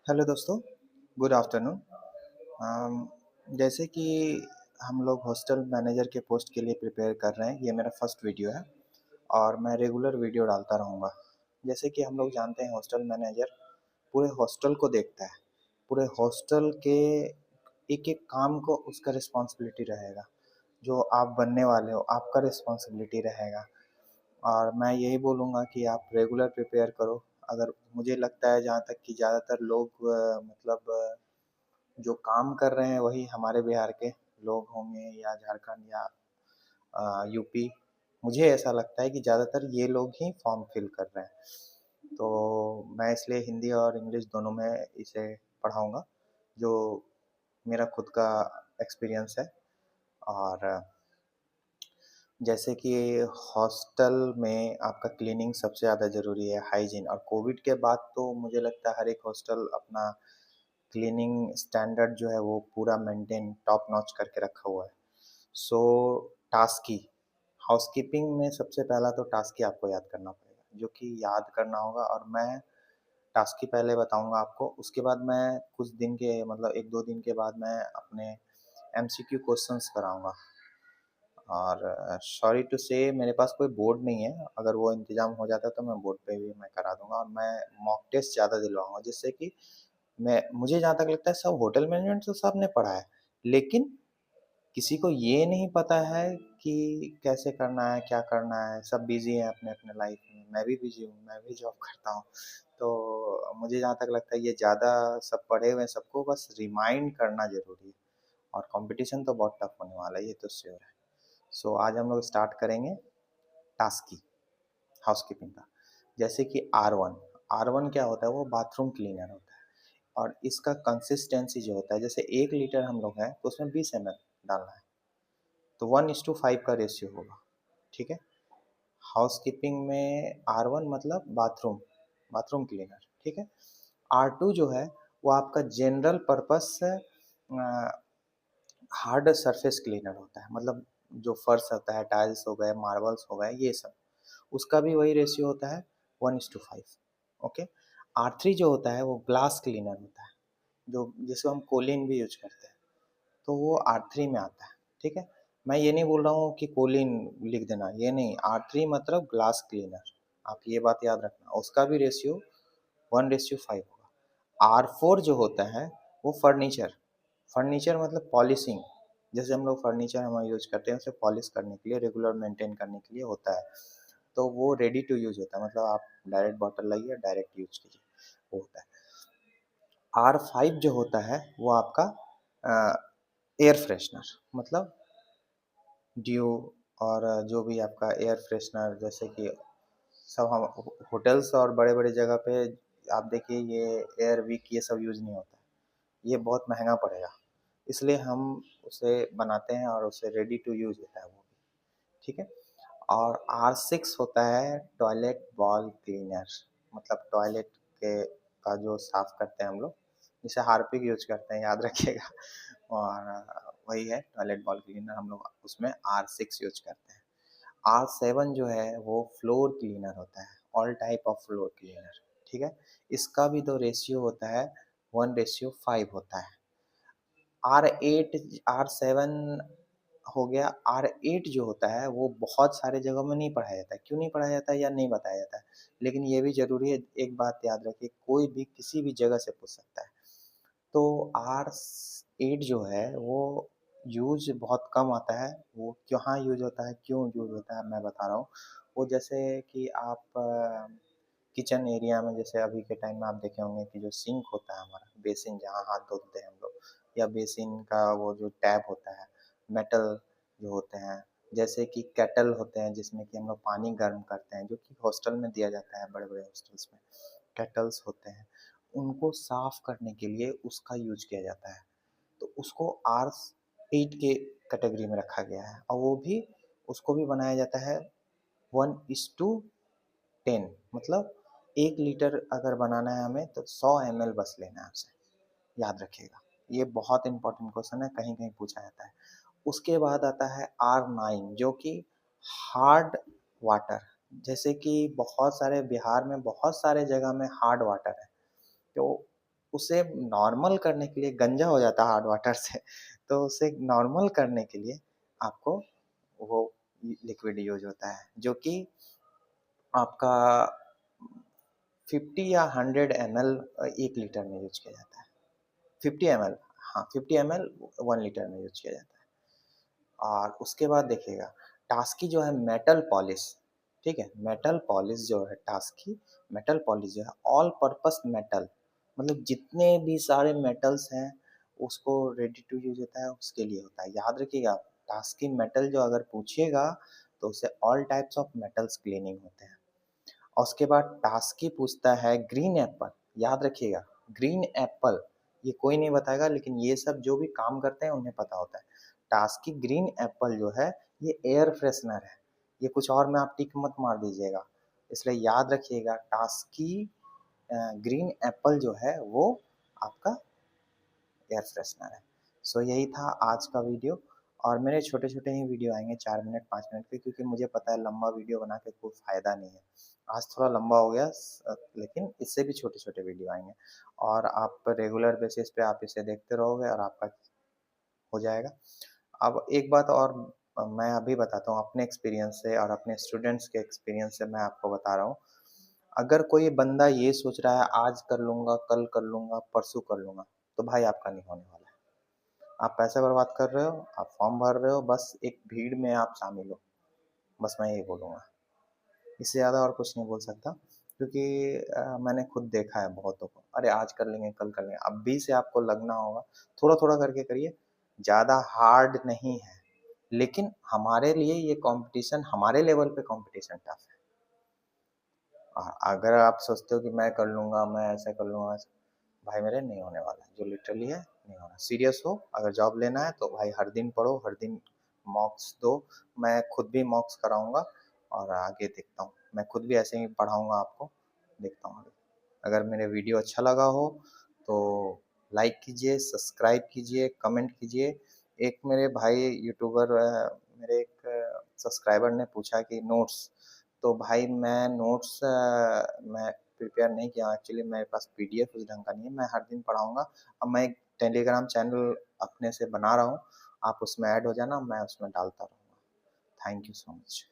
Hello दोस्तों, good afternoon. जैसे कि हम लोग हॉस्टल मैनेजर के पोस्ट के लिए प्रिपेयर कर रहे हैं, ये मेरा फर्स्ट वीडियो है और मैं रेगुलर वीडियो डालता रहूँगा। जैसे कि हम लोग जानते हैं हॉस्टल मैनेजर पूरे हॉस्टल को देखता है, पूरे हॉस्टल के एक-एक काम को उसका रिस्पॉन्सिबिलिटी रहेगा। जो आप बनने वाले हो, आपका रिस्पॉन्सिबिलिटी रहेगा और मैं यही बोलूँगा कि आप रेगुलर प्रिपेयर करो। अगर मुझे लगता है जहाँ तक कि ज़्यादातर लोग जो काम कर रहे हैं वही हमारे बिहार के लोग होंगे या झारखंड या यूपी। मुझे ऐसा लगता है कि ज़्यादातर ये लोग ही फॉर्म फिल कर रहे हैं। तो मैं इसलिए हिंदी और इंग्लिश दोनों में इसे पढ़ाऊँगा, जो मेरा खुद का एक्सपीरियंस है। और जैसे कि हॉस्टल में आपका क्लीनिंग सबसे ज़्यादा ज़रूरी है, हाइजीन। और कोविड के बाद तो मुझे लगता है हर एक हॉस्टल अपना क्लीनिंग स्टैंडर्ड जो है वो पूरा मेंटेन टॉप नॉच करके रखा हुआ है। सो टास्की हाउसकीपिंग में सबसे पहला तो टास्की आपको याद करना पड़ेगा, जो कि याद करना होगा। और मैं टास्की पहले बताऊंगा आपको, उसके बाद मैं कुछ दिन के मतलब एक दो दिन के बाद मैं अपने एमसीक्यू क्वेश्चंस कराऊंगा। और सॉरी टू से मेरे पास कोई बोर्ड नहीं है, अगर वो इंतज़ाम हो जाता तो मैं बोर्ड पे भी मैं करा दूंगा। और मैं मॉक टेस्ट ज़्यादा दिलवाऊंगा, जिससे कि मैं मुझे जहाँ तक लगता है सब होटल मैनेजमेंट तो सबने पढ़ा है, लेकिन किसी को ये नहीं पता है कि कैसे करना है, क्या करना है। सब बिजी हैं अपने अपने लाइफ में, मैं भी बिजी हूँ, मैं भी जॉब करता हूँ। तो मुझे जहाँ तक लगता है ये ज़्यादा सब पढ़े हुए हैं, सबको बस रिमाइंड करना जरूरी है। और कंपटीशन तो बहुत टफ होने वाला है, ये तो श्योर है। सो आज हम लोग स्टार्ट करेंगे टास्क की हाउसकीपिंग का। जैसे कि R1, R1 क्या होता है? वो बाथरूम क्लीनर होता है। और इसका कंसिस्टेंसी जो होता है, जैसे 1 लीटर हम लोग हैं तो उसमें 20 ml डालना है, तो 1:5 का रेशियो होगा। ठीक है। हाउसकीपिंग में R1 मतलब बाथरूम, बाथरूम क्लीनर। ठीक है। R2 जो है वो आपका general purpose hard surface cleaner होता है, मतलब जो फर्श होता है, टाइल्स हो गए, मार्बल्स हो गए, ये सब। उसका भी वही रेशियो होता है, 1:5। ओके। R3 जो होता है वो ग्लास क्लीनर होता है, जो जिसको हम कोलिन भी यूज करते हैं, तो वो R3 में आता है। ठीक है। मैं ये नहीं बोल रहा हूँ कि कोलिन लिख देना, ये नहीं। R3 मतलब ग्लास क्लीनर, आप ये बात याद रखना। उसका भी रेशियो 1:5 होगा। R4 जो होता है वो फर्नीचर, फर्नीचर मतलब पॉलिशिंग। जैसे हम लोग फर्नीचर हम यूज करते हैं उसे पॉलिश करने के लिए, रेगुलर मेंटेन करने के लिए होता है। तो वो रेडी टू यूज होता है, मतलब आप डायरेक्ट बॉटल लाइए, डायरेक्ट यूज कीजिए, वो होता है। R5 जो होता है वो आपका एयर फ्रेशनर, मतलब ड्यू और जो भी आपका एयर फ्रेशनर, जैसे कि सब हम होटल्स और बड़े बड़े जगह पे आप देखिए ये एयर विक ये सब यूज नहीं होता है, ये बहुत महंगा पड़ेगा, इसलिए हम उसे बनाते हैं और उसे रेडी टू यूज होता है वो भी। ठीक है। और R6 होता है टॉयलेट बॉल क्लीनर, मतलब टॉयलेट के का जो साफ करते हैं हम लोग, जिसे हार्पिक यूज करते हैं, याद रखिएगा। और वही है टॉयलेट बॉल क्लीनर, हम लोग उसमें R6 यूज करते हैं। R7 जो है वो फ्लोर क्लीनर होता है, all type of floor cleaner. ठीक है। इसका भी तो रेशियो होता है, 1:5 होता है। R8 R7 हो गया। R8 जो होता है वो बहुत सारे जगहों में नहीं पढ़ाया जाता है, क्यों नहीं पढ़ाया जाता है या नहीं बताया जाता है, लेकिन ये भी जरूरी है। एक बात याद रखिए, कोई भी किसी भी जगह से पूछ सकता है। तो R8 जो है वो यूज बहुत कम आता है। वो कहाँ यूज होता है, क्यों यूज होता है, मैं बता रहा हूँ। वो जैसे कि आप किचन एरिया में, जैसे अभी के टाइम में आप देखे होंगे कि जो सिंक होता है हमारा, बेसिन जहाँ हाथ धोते हैं हम लोग, या बेसिन का वो जो टैप होता है, मेटल जो होते हैं, जैसे कि केटल होते हैं जिसमें कि हम लोग पानी गर्म करते हैं, जो कि हॉस्टल में दिया जाता है, बड़े बड़े हॉस्टल्स में केटल्स होते हैं, उनको साफ करने के लिए उसका यूज किया जाता है। तो उसको R8 के कैटेगरी में रखा गया है, और वो भी उसको भी बनाया जाता है 1:10, मतलब 1 लीटर अगर बनाना है हमें तो 100 ml बस लेना है आपसे, याद रखिएगा। ये बहुत इंपॉर्टेंट क्वेश्चन है, कहीं कहीं पूछा जाता है। उसके बाद आता है R9, जो कि हार्ड वाटर, जैसे कि बहुत सारे बिहार में बहुत सारे जगह में हार्ड वाटर है, तो उसे नॉर्मल करने के लिए गंजा हो जाता है हार्ड वाटर से, तो उसे नॉर्मल करने के लिए आपको वो लिक्विड यूज होता है, जो कि आपका 50 या 100 ml 1 लीटर में यूज किया जाता है। 50 ml, हाँ 50 ml 1 लीटर में यूज किया जाता है। और उसके बाद देखिएगा टास्की जो है मेटल पॉलिश, ठीक है, मेटल पॉलिश जो है टास्की मेटल पॉलिश जो है ऑल पर्पस मेटल, मतलब जितने भी सारे मेटल्स हैं उसको रेडी टू यूज होता है उसके लिए होता है। याद रखिएगा टास्की मेटल जो अगर पूछिएगा तो उसे all types of metals cleaning होते हैं। और उसके बाद टास्की पूछता है ग्रीन एप्पल, याद रखिएगा ग्रीन एप्पल, ये कोई नहीं बताएगा लेकिन ये सब जो भी काम करते हैं उन्हें पता होता है। टास्की ग्रीन एप्पल जो है ये एयर फ्रेशनर है, ये कुछ और में आप टिक मत मार दीजिएगा, इसलिए याद रखिएगा टास्की ग्रीन एप्पल जो है वो आपका एयर फ्रेशनर है। सो यही था आज का वीडियो, और मेरे छोटे छोटे ही वीडियो आएंगे 4 मिनट 5 मिनट के, क्योंकि मुझे पता है लंबा वीडियो बना के कोई फ़ायदा नहीं है। आज थोड़ा लंबा हो गया लेकिन इससे भी छोटे छोटे वीडियो आएंगे, और आप रेगुलर बेसिस पे आप इसे देखते रहोगे और आपका हो जाएगा। अब एक बात और मैं अभी बताता हूँ अपने एक्सपीरियंस से और अपने स्टूडेंट्स के एक्सपीरियंस से मैं आपको बता रहा हूँ। अगर कोई बंदा ये सोच रहा है आज कर लूँगा, कल कर लूँगा, परसों कर लूँगा, तो भाई आपका नहीं होने वाला है। आप पैसे बर्बाद कर रहे हो, आप फॉर्म भर रहे हो, बस एक भीड़ में आप शामिल हो, बस मैं यही बोलूँगा। इससे ज़्यादा और कुछ नहीं बोल सकता, क्योंकि मैंने खुद देखा है बहुतों को, अरे आज कर लेंगे, कल कर लेंगे, अभी से आपको लगना होगा, थोड़ा थोड़ा करके करिए, ज़्यादा हार्ड नहीं है, लेकिन हमारे लिए ये कंपटीशन, हमारे लेवल पे कंपटीशन टफ है। अगर आप सोचते हो कि मैं कर लूँगा, मैं ऐसा कर लूँगा, भाई मेरे नहीं होने वाला, जो लिटरली है नहीं होना। सीरियस हो, अगर जॉब लेना है तो भाई हर दिन पढ़ो, हर दिन मॉक्स दो, मैं खुद भी मॉक्स कराऊंगा और आगे देखता हूँ, मैं खुद भी ऐसे ही पढ़ाऊंगा आपको, देखता हूँ आगे। अगर मेरे वीडियो अच्छा लगा हो तो लाइक कीजिए, सब्सक्राइब कीजिए, कमेंट कीजिए। एक मेरे भाई यूट्यूबर, मेरे एक सब्सक्राइबर ने पूछा कि नोट्स, तो भाई मैं नोट्स मैं प्रिपेयर नहीं किया एक्चुअली, मेरे पास पीडीएफ उस ढंग का नहीं है, मैं हर दिन पढ़ाऊंगा। अब मैं एक टेलीग्राम चैनल अपने से बना रहा हूँ, आप उसमें ऐड हो जाना, मैं उसमें डालता रहूँगा। Thank you so much.